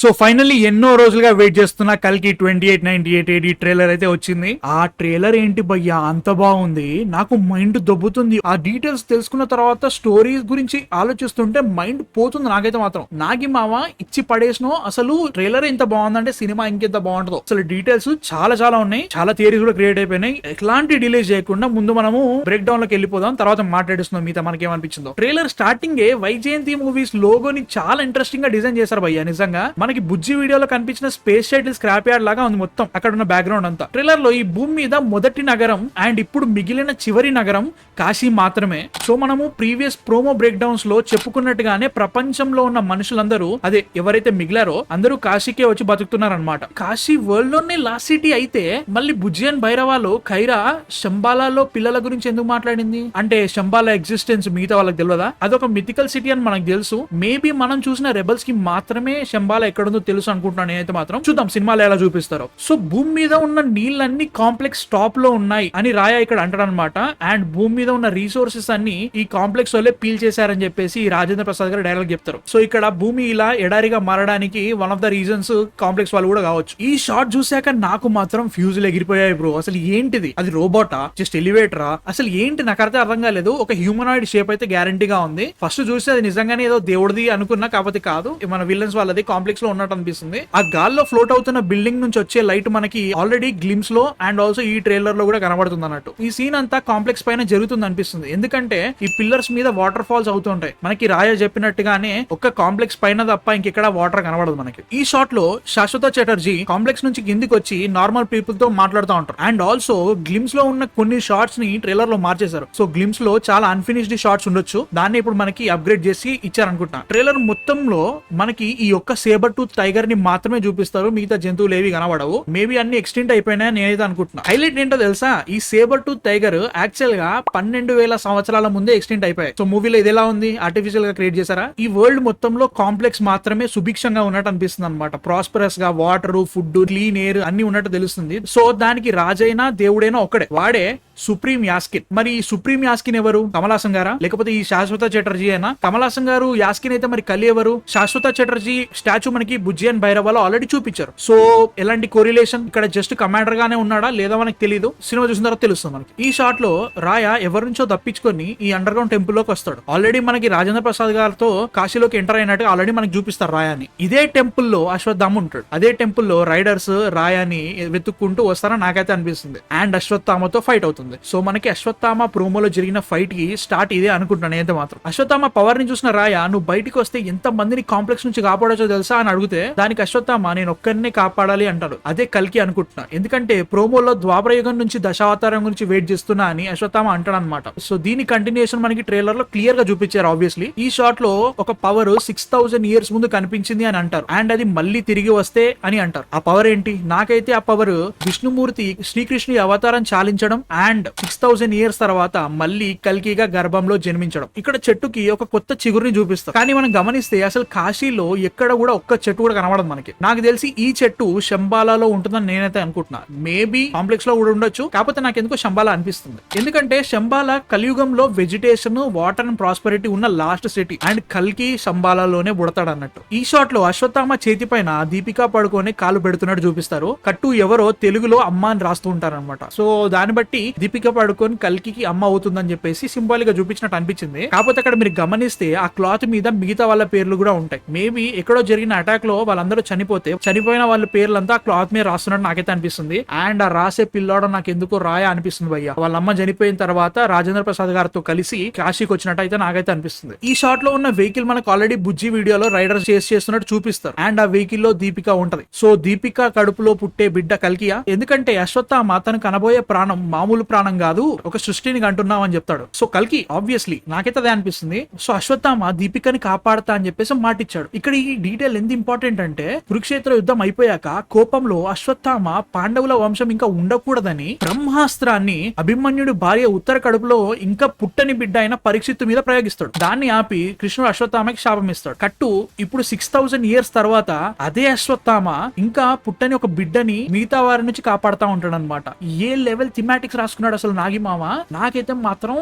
So finally ఎన్నో రోజులుగా wait చేస్తున్న కల్కి 2898 AD ట్రైలర్ అయితే వచ్చింది. ఆ ట్రైలర్ ఏంటి భయ్యా అంత బాగుంది, నాకు మైండ్ దొబ్బుతుంది. ఆ డీటెయిల్స్ తెలుసుకున్న తర్వాత స్టోరీస్ గురించి ఆలోచిస్తుంటే మైండ్ పోతుంది నాకైతే మాత్రం. నాగి మామ ఇచ్చి పడేసిన అసలు ట్రైలర్ ఎంత బాగుందంటే సినిమా ఇంకెంత బాగుంటుందో. అసలు డీటెయిల్స్ చాలా చాలా ఉన్నాయి, చాలా థియరీస్ కూడా క్రియేట్ అయిపోయినాయి. ఎలాంటి డిలే చేయకుండా ముందు మనము బ్రేక్ డౌన్ లోకి వెళ్ళిపోదాం, తర్వాత మాట్లాడిస్తున్నాం మిగతా మనకేమనిపించిందో. ట్రైలర్ స్టార్టింగ్ వైజయంతి మూవీస్ లోగోని చాలా ఇంట్రెస్టింగ్ గా డిజైన్ చేశారు భయ్యా. నిజంగా మనకి బుజ్జి వీడియోలో కనిపించిన స్పేస్ షటిల్ స్క్రాప్ యార్డ్ లాగా ఉంది మొత్తం అక్కడ ఉన్న బ్యాక్గ్రౌండ్ అంతా. ట్రైలర్ లో ఈ భూమి మీద మొదటి నగరం అండ్ ఇప్పుడు మిగిలిన చివరి నగరం కాశీ మాత్రమే. సో మనము ప్రీవియస్ ప్రోమో బ్రేక్ డౌన్స్ లో చెప్పుకున్నట్టుగానే ప్రపంచంలో ఉన్న మనుషులందరూ, అదే ఎవరైతే మిగిలారో అందరూ కాశీకే వచ్చి బతుకుతున్నారనమాట. కాశీ వరల్డ్ లోనే లాస్ట్ సిటీ అయితే మళ్ళీ బుజ్జి అండ్ భైరవాలో ఖైరా శంబాలాలో పిల్లల గురించి ఎందుకు మాట్లాడింది అంటే శంబాలా ఎగ్జిస్టెన్స్ మిగతా వాళ్ళకి తెలియదా? అదొక మిథికల్ సిటీ అని మనకు తెలుసు. మేబీ మనం చూసిన రెబల్స్ కి మాత్రమే శంబాలా ఎక్కడుందో తెలుసు అనుకుంటున్నాను నేనైతే మాత్రం. చూద్దాం సినిమాలో ఎలా చూపిస్తారో. సో భూమి మీద ఉన్న నీళ్ళన్ని కాంప్లెక్స్ టాప్ లో ఉన్నాయి అని రాయా ఇక్కడ అంటాడనమాట. అండ్ భూమి మీద ఉన్న రీసోర్సెస్ అన్ని ఈ కాంప్లెక్స్ వాళ్ళే పీల్ చేశారని చెప్పేసి రాజేంద్ర ప్రసాద్ గారు డైలాగ్ చెప్తారు. సో ఇక్కడ భూమి ఇలా ఎడారిగా మారడానికి one of the reasons complex వాళ్ళు కూడా కావచ్చు. ఈ షాట్ చూసాక నాకు మాత్రం ఫ్యూజులు ఎగిరిపోయాయి బ్రో. అసలు ఏంటిది, అది రోబోటా జస్ట్ ఎలివేటరా, అసలు ఏంటి నాకు అర్థం కాలేదు. ఒక హ్యూమనాయిడ్ షేప్ అయితే గ్యారంటీగా ఉంది. ఫస్ట్ చూస్తే అది నిజంగానే ఏదో దేవుడిది అనుకున్నా, కాకపోతే కాదు, మన విలన్స్ వాళ్ళది కాంప్లెక్స్ లో ఉన్నట్టు అనిపిస్తుంది. ఆ గాల్లో ఫ్లోట్ అవుతున్న బిల్డింగ్ నుంచి వచ్చే లైట్ మనకి ఆల్రెడీ గ్లిమ్స్ లో అండ్ ఆల్సో ఈ ట్రైలర్ లో కూడా కనబడుతుంది అన్నట్టు. ఈ సీన్ అంతా కాంప్లెక్స్ పైన జరుగుతుంది అనిపిస్తుంది. ఎందుకంటే ఈ పిల్లర్స్ మీద వాటర్ ఫాల్స్ అవుతుంటాయి. మనకి రాయ చెప్పినట్టుగానే ఒక్క కాంప్లెక్స్ పైన తప్ప ఇంకెక్కడ వాటర్ కనబడదు మనకి. ఈ షాట్ లో శాశ్వత చటర్జీ కాంప్లెక్స్ నుంచి కిందికి వచ్చి నార్మల్ పీపుల్ తో మాట్లాడుతూ ఉంటారు. అండ్ ఆల్సో గ్లిమ్స్ లో ఉన్న కొన్ని షార్ట్స్ ని ట్రైలర్ లో మార్చేశారు. సో గ్లిమ్స్ లో చాలా అన్ఫినిష్డ్ షార్ట్స్ ఉండొచ్చు, దాన్ని ఇప్పుడు మనకి అప్గ్రేడ్ చేసి ఇచ్చారనుకుంటా. ట్రైలర్ మొత్తంలో మనకి ఈ ఒక్క సేబర్ టూత్ టైగర్ ని మాత్రమే చూపిస్తారు, మిగతా జంతువులు ఏవి కనబడవు. మేబీ అన్ని ఎక్స్టెంట్ అయిపోయినా నేనైతే అనుకుంటున్నా. హైలైట్ ఏంటో తెలుసా, ఈ సేబర్ టూత్ టైగర్ యాక్చువల్ గా 12,000 సంవత్సరాల ముందే ఎక్స్టెంట్ అయిపోయాయి. సో మూవీలో ఇది ఎలా ఉంది, ఆర్టిఫిషియల్ గా క్రియేట్ చేశారా? ఈ వరల్డ్ మొత్తంలో కాంప్లెక్స్ మాత్రమే సుభిక్షంగా ఉన్నట్టు అనిపిస్తుంది అనమాట. ప్రాస్పరస్ గా వాటర్, ఫుడ్, క్లీన్ ఎయిర్ అన్ని ఉన్నట్టు తెలుస్తుంది. సో దానికి రాజైనా దేవుడైనా ఒక్కడే, వాడే సుప్రీం యాస్కిన్. మరి ఈ సుప్రీం యాస్కిన్ ఎవరు? కమలాసన్ గారా లేకపోతే ఈ శాశ్వత చటర్జీ అయినా? కమలాసన్ గారు యాస్కిన్ అయితే మరి కలి ఎవరు? శాశ్వత చటర్జీ స్టాచ్యూ మనకి బుజ్జి అండ్ భైరవాలో ఆల్రెడీ చూపించారు. సో ఎలాంటి కోరిలేషన్ ఇక్కడ, జస్ట్ కమాండర్ గానే ఉన్నాడా లేదా మనకి తెలియదు, సినిమా చూసిన తర్వాత తెలుస్తుంది మనకి. ఈ షాట్ లో రాయ ఎవరి నుంచో తప్పించుకొని ఈ అండర్ గ్రౌండ్ టెంపుల్ లోకి వస్తాడు. ఆల్రెడీ మనకి రాజేంద్ర ప్రసాద్ గారితో కాశీలోకి ఎంటర్ అయినట్టు ఆల్రెడీ మనకి చూపిస్తారు రాయాని. ఇదే టెంపుల్ లో అశ్వత్థామ ఉంటాడు. అదే టెంపుల్ లో రైడర్స్ రాయాని వెతుక్కుంటూ వస్తారని నాకైతే అనిపిస్తుంది. అండ్ అశ్వత్థామతో ఫైట్ అవుతుంది. సో మనకి అశ్వత్థామ ప్రోమోలో జరిగిన ఫైట్ కి స్టార్ట్ ఇదే అనుకుంటున్నాను అయితే మాత్రం. అశ్వత్థామ పవర్ ని చూసిన రాయ, నువ్వు బయటికి వస్తే ఎంత మందిని కాంప్లెక్స్ నుంచి కాపాడొచ్చో తెలుసా అని అడిగితే దానికి అశ్వత్థామ నేను ఒక్కరినే కాపాడాలి అంటాడు. అదే కల్కి అనుకుంటున్నా, ఎందుకంటే ప్రోమోలో ద్వాపర యుగం నుంచి దశావతారం గురించి వెయిట్ చేస్తున్నా అని అశ్వత్థామ అంటాడు అనమాట. సో దీని కంటిన్యూషన్ మనకి ట్రైలర్ లో క్లియర్ గా చూపించారు. ఆబ్వియస్లీ ఈ షాట్ లో ఒక పవర్ 6,000 years ముందు కనిపించింది అని అంటారు. అండ్ అది మళ్ళీ తిరిగి వస్తే అని అంటారు. ఆ పవర్ ఏంటి? నాకైతే ఆ పవర్ విష్ణుమూర్తి శ్రీకృష్ణుడి అవతారం చాలించడం అండ్ 6,000 years తర్వాత మళ్ళీ కల్కిగా గర్భంలో జన్మించడం. ఇక్కడ చెట్టుకి ఒక కొత్త చిగురిని చూపిస్తారు. కానీ మనం గమనిస్తే అసలు కాశీలో ఎక్కడ కూడా ఒక్క చెట్టు కూడా కనబడదు మనకి. నాకు తెలిసి ఈ చెట్టు శంబాలాలో ఉంటుందని నేనైతే అనుకుంటున్నా. మేబీ కాంప్లెక్స్ లో కూడా ఉండొచ్చు, కాకపోతే నాకు ఎందుకో శంబాలా అనిపిస్తుంది. ఎందుకంటే శంబాలా కలియుగంలో వెజిటేషన్, వాటర్ అండ్ ప్రాస్పెరిటీ ఉన్న లాస్ట్ సిటీ. అండ్ కల్కి శంబాలాలోనే పుడతాడు అన్నట్టు. ఈ షాట్ లో అశ్వత్థామ చేతి పైన దీపికా పడుకొని కాలు పెడుతున్నట్టు చూపిస్తారు. కట్టు ఎవరో తెలుగులో అమ్మ అని రాస్తూ ఉంటారు అనమాట. సో దాన్ని బట్టి దీపికా పడుకొని కల్కి అమ్మ అవుతుందని చెప్పేసి సింబాలిక్ గా చూపించినట్టు అనిపించింది. కాకపోతే అక్కడ మీరు గమనిస్తే ఆ క్లాత్ మీద మిగతా వాళ్ళ పేర్లు కూడా ఉంటాయి. మేబీ ఎక్కడో జరిగిన అటాక్ లో వాళ్ళందరూ చనిపోతే చనిపోయిన వాళ్ళ పేర్లంతా క్లాత్ మీద రాస్తున్నట్టు నాకైతే అనిపిస్తుంది. అండ్ ఆ రాసే పిల్లాడు నాకు ఎందుకో రాయ అనిపిస్తుంది భయ్య. వాళ్ళ అమ్మ చనిపోయిన తర్వాత రాజేంద్ర ప్రసాద్ గారితో కలిసి కాశీకి వచ్చినట్టు అయితే నాకైతే అనిపిస్తుంది. ఈ షాట్ లో ఉన్న వెహికల్ మనకు ఆల్రెడీ బుజ్జి వీడియోలో రైడర్ చేస్తున్నట్టు చూపిస్తారు. అండ్ ఆ వెహికల్ లో దీపిక ఉంటది. సో దీపిక కడుపులో పుట్టే బిడ్డ కల్కియా? ఎందుకంటే అశ్వత్థామ తను కనబోయే ప్రాణం మామూలు ప్రాణం కాదు, ఒక సృష్టిని అంటున్నాం అని చెప్తాడు. సో కల్కి ఆబ్వియస్లీ నాకైతే అదే అనిపిస్తుంది. సో అశ్వత్థామ దీపికని కాపాడతా అని చెప్పేసి మాటిచ్చాడు. ఇక్కడ ఈ డీటెయిల్ ఎంత ఇంపార్టెంట్ అంటే కురుక్షేత్ర యుద్ధం అయిపోయాక కోపంలో అశ్వత్థామ పాండవుల వంశం ఇంకా ఉండకూడదని బ్రహ్మాస్త్రాన్ని అభిమన్యుడి భార్య ఉత్తర కడుపులో ఇంకా పుట్టని బిడ్డ అయిన పరీక్షిత్తు మీద ప్రయోగిస్తాడు. దాన్ని ఆపి కృష్ణుడు అశ్వత్థామకి శాపం ఇస్తాడు. కట్టు ఇప్పుడు 6,000 years తర్వాత అదే అశ్వత్థామ ఇంకా పుట్టని ఒక బిడ్డని మిగతా వారి నుంచి కాపాడుతా ఉంటాడు అనమాట. ఏ లెవెల్ థిమాటిక్స్ రాసుకున్నాడు చెప్తున్నాడు అసలు నాగి మామ, నాకైతే మాత్రం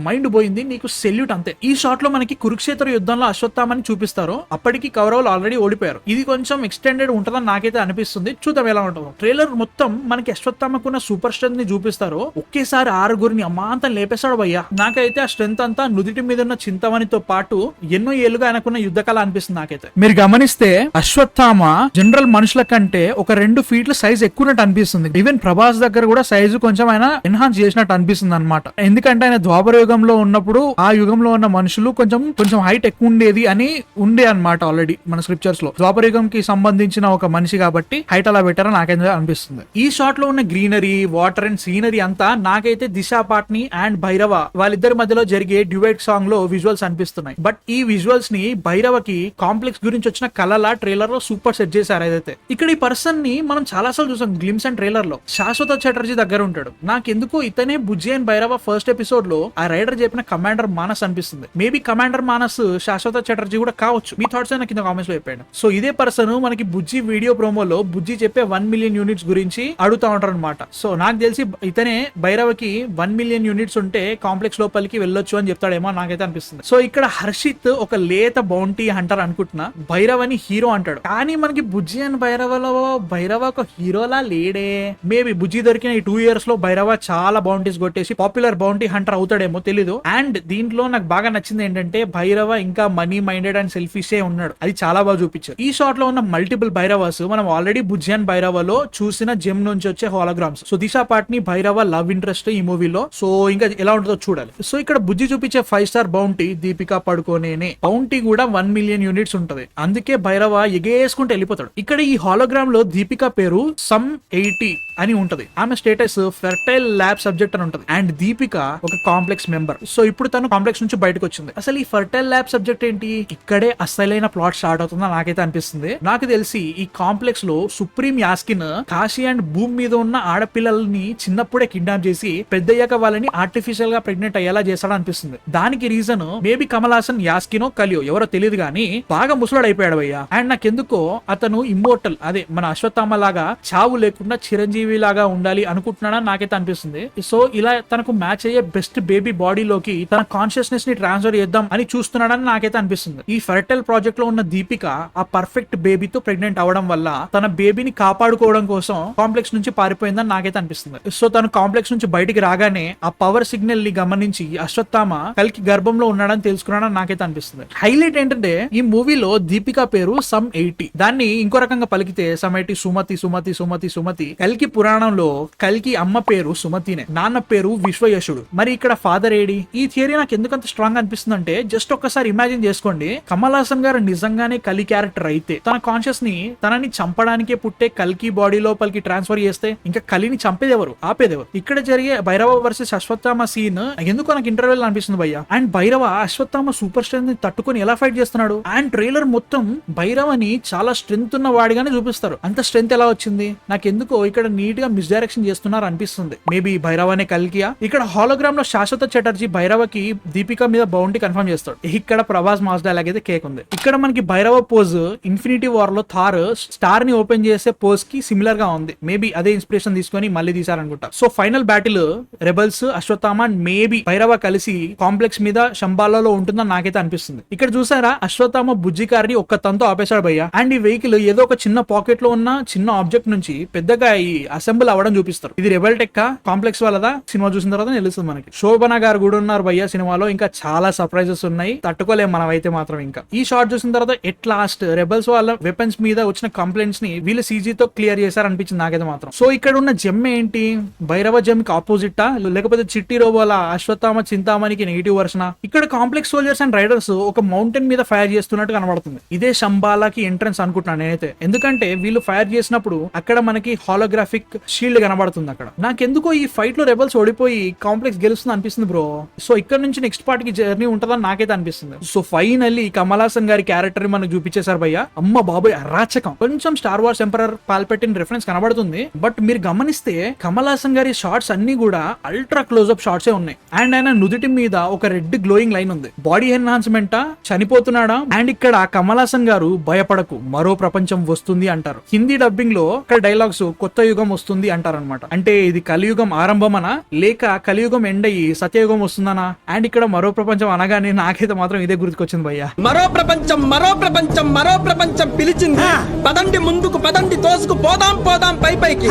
మైండ్ పోయింది. నీకు సెల్యూట్ అంతే. ఈ షాట్ లో మనకి కురుక్షేత్ర యుద్ధంలో అశ్వత్థామని చూపిస్తారు. అప్పటికి కౌరవులు ఆల్రెడీ ఓడిపోయారు. ఇది కొంచెం ఎక్స్టెండెడ్ ఉంటుందని నాకైతే అనిపిస్తుంది. చూద్దాం ఎలా ఉంటుందో. ట్రైలర్ మొత్తం మనకి అశ్వత్థామకున్న సూపర్ స్ట్రెంత్ ని చూపిస్తారు. ఒకేసారి 6 అమాంతం లేపేశాడు భయ్యా. నాకైతే ఆ స్ట్రెంత్ అంతా నుదిటి మీద ఉన్న చింతమనితో పాటు ఎన్నో ఏళ్లుగా ఆయనకున్న యుద్ధ కళ అనిపిస్తుంది నాకైతే. మీరు గమనిస్తే అశ్వత్థామ జనరల్ మనుషుల కంటే ఒక 2 ఫీట్ల సైజ్ ఎక్కువనట్టు అనిపిస్తుంది. ఈవెన్ ప్రభాస్ దగ్గర కూడా సైజు కొంచెం ఆయన ఎన్హాన్స్ చేసినట్టు అనిపిస్తుంది అనమాట. ఎందుకంటే ఆయన ద్వాపర యుగంలో ఉన్నప్పుడు ఆ యుగంలో ఉన్న మనుషులు కొంచెం హైట్ ఎక్కువ ఉండేది అని ఉండే అనమాట. ఆల్రెడీ మన స్క్రిప్చర్స్ లో ద్వాపర యుగం కి సంబంధించిన ఒక మనిషి కాబట్టి హైట్ అలా పెట్టారని నాకైతే అనిపిస్తుంది. ఈ షాట్ లో ఉన్న గ్రీనరీ, వాటర్ అండ్ సీనరీ అంతా నాకైతే దిశా పాట్ని అండ్ భైరవ వాళ్ళిద్దరి మధ్యలో జరిగే డ్యూయట్ సాంగ్ లో విజువల్స్ అనిపిస్తున్నాయి. బట్ ఈ విజువల్స్ ని భైరవకి కాంప్లెక్స్ గురించి వచ్చిన కళలా ట్రైలర్ లో సూపర్ సెట్ చేశారు. ఏదైతే ఇక్కడ ఈ పర్సన్ ని మనం చాలా సార్లు చూసాం గ్లిమ్స్ అండ్ ట్రైలర్ లో. శాశ్వత చటర్జీ దగ్గర ఉంటాడు. నాకెందుకు ఇతనే బుజ్జి అండ్ భైరవ ఫస్ట్ ఎపిసోడ్ లో ఆ రైడర్ చెప్పిన కమాండర్ మానస్ అనిపిస్తుంది. మేబీ కమాండర్ మానస్ శాశ్వత చటర్జీ కూడా కావచ్చు. మీ థాట్స్ అయినా కింద కామెంట్స్ లో చెప్పండి. సో ఇదే పర్సన్ మనకి బుజ్జి వీడియో ప్రోమోలో బుజ్జి చెప్పే 1 మిలియన్ యూనిట్స్ గురించి అడుగుతా ఉంటారు అనమాట. సో నాకు తెలిసి ఇతనే భైరవకి 1 మిలియన్ యూనిట్స్ ఉంటే కాంప్లెక్స్ లోపలికి వెళ్ళొచ్చు అని చెప్తాడేమో నాకైతే అనిపిస్తుంది. సో ఇక్కడ హర్షిత్ ఒక లేత బౌంటీ హంటర్ అనుకుంటున్నా. భైరవ్ అని హీరో అంటాడు. కానీ మనకి బుజ్జి అండ్ భైరవ ఒక హీరోలా లేడే. మేబీ బుజ్జి దొరికిన ఈ 2 years లో భైరవ చాలా బౌంటీస్ కొట్టేసి పాపులర్ బౌంటీ హంటర్ అవుతాడేమో తెలీదు. అండ్ దీంట్లో నాకు బాగా నచ్చింది ఏంటంటే భైరవ ఇంకా మనీ మైండెడ్ అండ్ సెల్ఫిష్ ఏ ఉన్నాడు. అది చాలా బాగా చూపించారు. ఈ షాట్ లో ఉన్న మల్టిపుల్ భైరవాస్ మనం ఆల్రెడీ బుజ్జి అండ్ భైరవలో చూసిన జెమ్ నుంచి వచ్చే హోలోగ్రామ్స్. సో దిశా పాట్ని భైరవ లవ్ ఇంట్రెస్ట్ ఈ మూవీలో. సో ఇంకా ఎలా ఉంటుందో చూడాలి. సో ఇక్కడ బుజ్జి చూపించే 5 స్టార్ బౌంటీ దీపికా పడుకోనేనే బౌంటీ కూడా 1 మిలియన్ యూనిట్స్ ఉంటది. అందుకే భైరవ ఎగేసుకుంటూ వెళ్ళిపోతాడు. ఇక్కడ ఈ హోలోగ్రామ్ లో దీపికా పేరు సమ్ 80 అని ఉంటది. ఆమె స్టేటస్ ఫెర్టైల్ ల్యాబ్ సబ్జెక్ట్ అని ఉంటది. అండ్ దీపిక ఒక కాంప్లెక్స్ మెంబర్. సో ఇప్పుడు తను కాంప్లెక్స్ నుంచి బయటకు వచ్చింది. అసలు ఈ ఫెర్టైల్ ల్యాబ్ సబ్జెక్ట్ ఏంటి? ఇక్కడే అసలైన ప్లాట్ స్టార్ట్ అవుతుందని నాకైతే అనిపిస్తుంది. నాకు తెలిసి ఈ కాంప్లెక్స్ లో సుప్రీం యాస్కిన్ కాశీ అండ్ భూమి మీద ఉన్న ఆడపిల్లల్ని చిన్నప్పుడే కిడ్నాప్ చేసి పెద్దయ్యాక వాళ్ళని ఆర్టిఫిషియల్ గా ప్రెగ్నెంట్ అయ్యేలా చేస్తాడు అనిపిస్తుంది. దానికి రీజన్ మేబీ కమల్ హాసన్ యాస్కినో కలియో ఎవరో తెలియదు కానీ బాగా ముసలాడు అయిపోయాడు భయ్యా. అండ్ నాకెందుకో అతను ఇమ్మోర్టల్, అదే మన అశ్వత్థామ లాగా చావు లేకుండా చిరంజీవి లాగా ఉండాలి అనుకుంటున్నాడని నాకైతే అనిపిస్తుంది. సో ఇలా తనకు మ్యాచ్ అయ్యే బెస్ట్ బేబీ బాడీలోకి తన కాన్షియస్నెస్ ని ట్రాన్స్ఫర్ చేద్దాం అని చూస్తున్నాడని నాకైతే అనిపిస్తుంది. ఈ ఫెర్టైల్ ప్రాజెక్ట్ లో ఉన్న దీపిక ఆ పర్ఫెక్ట్ బేబీతో ప్రెగ్నెంట్ అవడం వల్ల తన బేబీని కాపాడుకోవడం కోసం కాంప్లెక్స్ నుంచి పారిపోయిందని నాకైతే అనిపిస్తుంది. సో తను కాంప్లెక్స్ నుంచి బయటికి రాగానే ఆ పవర్ సిగ్నల్ ని గమనించి అశ్వత్థామ కల్కి గర్భంలో ఉన్నాడని తెలుసుకున్నాడని నాకైతే అనిపిస్తుంది. హైలైట్ ఏంటంటే ఈ మూవీలో దీపిక పేరు సమ్ 80. దాన్ని ఇంకో రకంగా పలికితే సమ్ 80 సుమతి సుమతి సుమతి సుమతి. కల్కి పురాణంలో కల్కి అమ్మ పేరు సుమతినే, నాన్న పేరు విశ్వయశుడు. మరి ఇక్కడ ఫాదర్ ఏడి? ఈ థియరీ నాకు ఎందుకంత స్ట్రాంగ్ అనిపిస్తుంది అంటే జస్ట్ ఒక్కసారి ఇమాజిన్ చేసుకోండి. కమల్ హాసన్ గారు నిజంగానే కలి క్యారెక్టర్ అయితే తన కాన్షియస్ ని తనని చంపడానికే పుట్టే కల్కి బాడీ లోపలికి ట్రాన్స్ఫర్ చేస్తే ఇంకా కలిని చంపేదెవరు, ఆపేదెవరు? ఇక్కడ జరిగే భైరవ వర్సెస్ అశ్వత్థామ సీన్ ఎందుకో నాకు ఇంటర్వెల్ అనిపిస్తుంది భయ్య. And Bhairava Ashwatthama super strength ని తట్టుకొని ఎలా ఫైట్ చేస్తున్నాడు. అండ్ ట్రైలర్ మొత్తం భైరవని చాలా స్ట్రెంత్ ఉన్న వాడిగానే చూపిస్తారు. అంత స్ట్రెంత్ ఎలా వచ్చింది? నాకెందుకో ఇక్కడ నీట్ గా మిస్డైరెక్షన్ చేస్తున్నారు అనిపిస్తుంది. మేబీ భైరవనే కల్కియా. ఇక్కడ హాలోగ్రామ్ లో శాశ్వత చటర్జీ భైరవకి దీపిక మీద బౌంటీ కన్ఫర్మ్ చేస్తాడు. ఇక్కడ ప్రభాస్ మాస్ డైలాగ్ అయితే కేక్ ఉంది. ఇక్కడ మనకి భైరవ పోజ్ ఇన్ఫినిటీ వార్ లో థార్ స్టార్ ని ఓపెన్ చేసే పోజ్ కి సిమిలర్ గా ఉంది. మేబీ అదే ఇన్స్పిరేషన్ తీసుకొని మళ్ళీ తీసారనుకుంటా. So final battle rebels Ashwatthama and maybe Bhairava కలిసి కాంప్లెక్స్ మీద శంబాలలో ఉంటుందని నాకైతే అనిపిస్తుంది. ఇక్కడ చూసారా అశ్వత్థామ బుజ్జి కార్ ని ఒక్క తంతో ఆపేశాడు భయ్య. అండ్ ఈ వెహికల్ ఏదో ఒక చిన్న పాకెట్ లో ఉన్న చిన్న ఆబ్జెక్ట్ నుంచి పెద్దగా ఈ అసెంబుల్ అవ్వడం చూపిస్తారు. ఇది రెబల్ టెక్ కాంప్లెక్స్ వాళ్ళదా? సినిమా చూసిన తర్వాత తెలుస్తుంది మనకి. శోభన గారు కూడా ఉన్నారు భయ్య సినిమాలో. ఇంకా చాలా సర్ప్రైజెస్ ఉన్నాయి, తట్టుకోలేం మనం అయితే మాత్రం. ఇంకా ఈ షాట్ చూసిన తర్వాత ఎట్ లాస్ట్ రెబల్స్ వాళ్ళ వెపన్స్ మీద వచ్చిన కంప్లైంట్స్ ని వీళ్ళు సీజీ తో క్లియర్ చేశారు అనిపించింది నాకైతే మాత్రం. సో ఇక్కడ ఉన్న జెమ్ ఏంటి? భైరవ జెమ్ కి ఆపోజిట్ లేకపోతే చిట్టి రోబోల అశ్వత్థామ చింతామణికి నెగిటివ్ వర్షన్? ఇక్కడ కాంప్లెక్స్ సోల్జర్స్ అండ్ రైడర్స్ ఒక మౌంటైన్ మీద ఫైర్ చేస్తున్నట్టు కనబడుతుంది. ఇదే శంబాలాకి ఎంట్రన్స్ అనుకుంటున్నాను నేనైతే. ఎందుకంటే వీళ్ళు ఫైర్ చేసినప్పుడు అక్కడ మనకి హాలోగ్రాఫిక్ షీల్డ్ కనబడుతుంది అక్కడ. నాకెందుకో ఈ ఫైట్ లో రెబల్స్ ఓడిపోయి కాంప్లెక్స్ గెలుస్తుంది అనిపిస్తుంది బ్రో. సో ఇక్కడ నుంచి నెక్స్ట్ పార్ట్ కి జర్నీ ఉంటుందని నాకైతే అనిపిస్తుంది. సో ఫైనల్లీ కమల్ హాసన్ గారి క్యారెక్టర్ ని మనకు చూపించేశారు భయ్య. అమ్మ బాబాయ్ అరాచకం. కొంచెం Star Wars Emperor Palpatine reference కనబడుతుంది. బట్ మీరు గమనిస్తే కమల్ హాసన్ గారి షార్ట్స్ అన్ని కూడా అల్ట్రా క్లోజ్అప్ షార్ట్స్ ఉన్నాయి. అండ్ ఆయన నుదుటి మీద ఒక రెడ్ గ్లోయింగ్ లైన్ ఉంది. బాడీ ఎన్హాన్స్మెంట్ చనిపోతున్నాడా? అండ్ ఇక్కడ కమల్ హాసన్ గారు భయపడకు మరో ప్రపంచం వస్తుంది అంటారు. హిందీ డబ్బింగ్ లో ఇక్కడ డైలాగ్స్ కొత్త యుగం వస్తుంది అంటారు అనమాట. అంటే ఇది కలియుగం సత్యయుగం ఆరంభమనా లేక కలియుగం ఎండ్ అయ్యి సత్యయుగం వస్తుందనా? అండ్ ఇక్కడ మరో ప్రపంచం అనగానే నాకైతే మాత్రం ఇదే గుర్తుకొచ్చింది భయ్యా. మరో ప్రపంచం పిలిచింది. పదండి ముందుకు, పదండి తోసుకు పోదాం పైకి.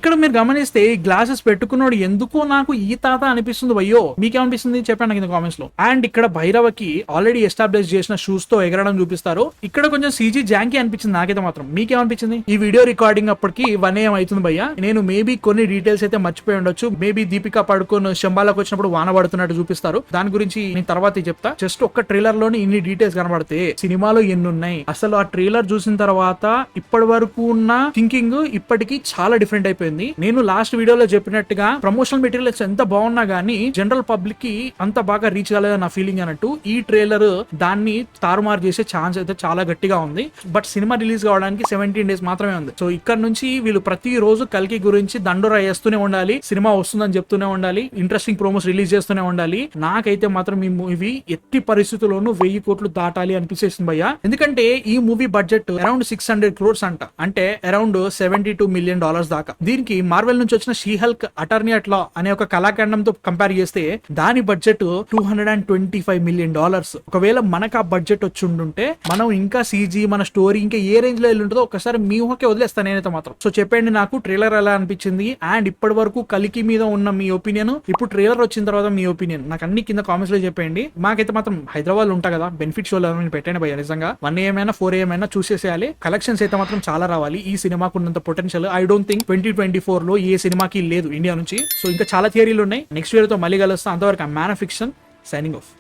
ఇక్కడ మీరు గమనిస్తే ఈ గ్లాసెస్ పెట్టుకున్నాడు ఎందుకో నాకు ఈ తాత అనిపిస్తుంది భయ్యో. మీకేమనిపిస్తుంది చెప్పండి కింద కామెంట్స్ లో. అండ్ ఇక్కడ భైరవకి ఆల్రెడీ ఎస్టాబ్లిష్ చేసిన షూస్ తో ఎగరడం చూపిస్తారు. ఇక్కడ కొంచెం సీజీ జాంకీ అనిపించింది నాకైతే మాత్రం. మీకేమనిపించింది? ఈ వీడియో రికార్డింగ్ అప్పటికి 1 AM అవుతుంది భయ్యా. నేను మేబీ కొన్ని డీటెయిల్స్ అయితే మర్చిపోయి ఉండొచ్చు. మేబీ దీపిక పడుకొని శంబాలకు వచ్చినప్పుడు వాన పడుతున్నట్టు చూపిస్తారు. దాని గురించి నేను తర్వాత చెప్తా. జస్ట్ ఒక్క ట్రైలర్ లోని ఇన్ని డీటెయిల్స్ కనబడితే సినిమాలో ఎన్ని ఉన్నాయి అసలు. ఆ ట్రైలర్ చూసిన తర్వాత ఇప్పటి వరకు ఉన్న థింకింగ్ ఇప్పటికి చాలా డిఫరెంట్ అయిపోయింది. నేను లాస్ట్ వీడియోలో చెప్పినట్టుగా ప్రమోషనల్ మెటీరియల్స్ ఎంత బాగున్నా గానీ జనరల్ పబ్లిక్ కి అంత బాగా రీచ్ కాలేదు నా ఫీలింగ్ అన్నట్టు. ఈ ట్రైలర్ దాన్ని తారుమారు చేసే ఛాన్స్ అయితే చాలా గట్టిగా ఉంది. బట్ సినిమా రిలీజ్ కావడానికి 17 days మాత్రమే ఉంది. సో ఇక్కడ నుంచి వీళ్ళు ప్రతి రోజు కల్కి గురించి దండోరా చేస్తూనే ఉండాలి, సినిమా వస్తుందని చెప్తూనే ఉండాలి, ఇంట్రెస్టింగ్ ప్రోమోస్ రిలీజ్ చేస్తూనే ఉండాలి. నాకైతే మాత్రం ఈ మూవీ ఎట్టి పరిస్థితుల్లోనూ 1000 కోట్లు దాటాలి అనిపించేసింది భయ్యా. ఎందుకంటే ఈ మూవీ బడ్జెట్ అరౌండ్ 600 crores అంట, అంటే అరౌండ్ $72 million దాకా. దీనికి మార్వెల్ నుంచి వచ్చిన షీ హల్క్ అటర్నీ అట్ లా అనే ఒక కళాఖండంతో కంపేర్ చేస్తే దాని బడ్జెట్ $225 million. ఒకవేళ మనకు ఆ బడ్జెట్ వచ్చి ఉండుంటే మనం ఇంకా సీజీ మన స్టోరీ ఇంకా ఏ రేంజ్ లో వెళ్ళి ఉంటుందో ఒకసారి మీ ఊహకే వదిలేస్తాను నేనైతే మాత్రం. సో చెప్పండి నాకు ట్రైలర్ ఎలా అనిపించింది అండ్ ఇప్పటి వరకు కలికి మీద ఉన్న మీ ఒపీనియన్, ఇప్పుడు ట్రైలర్ వచ్చిన తర్వాత మీ ఒపీనియన్ నాకు అన్ని కింద కామెంట్స్ లో చెప్పండి. మాకైతే మాత్రం హైదరాబాద్ ఉంటా కదా బెనిఫిట్ షోలో పెట్టండి భయ్య. నిజంగా 1 AM అయినా 4 AM అయినా చూసేసేయాలి. కలెక్షన్స్ అయితే మాత్రం చాలా రావాలి. ఈ సినిమాకు ఉన్నంత పొటెన్షియల్ ఐ డోంట్ థింక్ 2024 లో ఏ సినిమాకి లేదు ఇండియా నుంచి. సో ఇంకా చాలా థియరీలు ఉన్నాయి. నెక్స్ట్ వీడియోతో మళ్ళీ కలుస్తాం. అంతవరకు man of fiction signing off.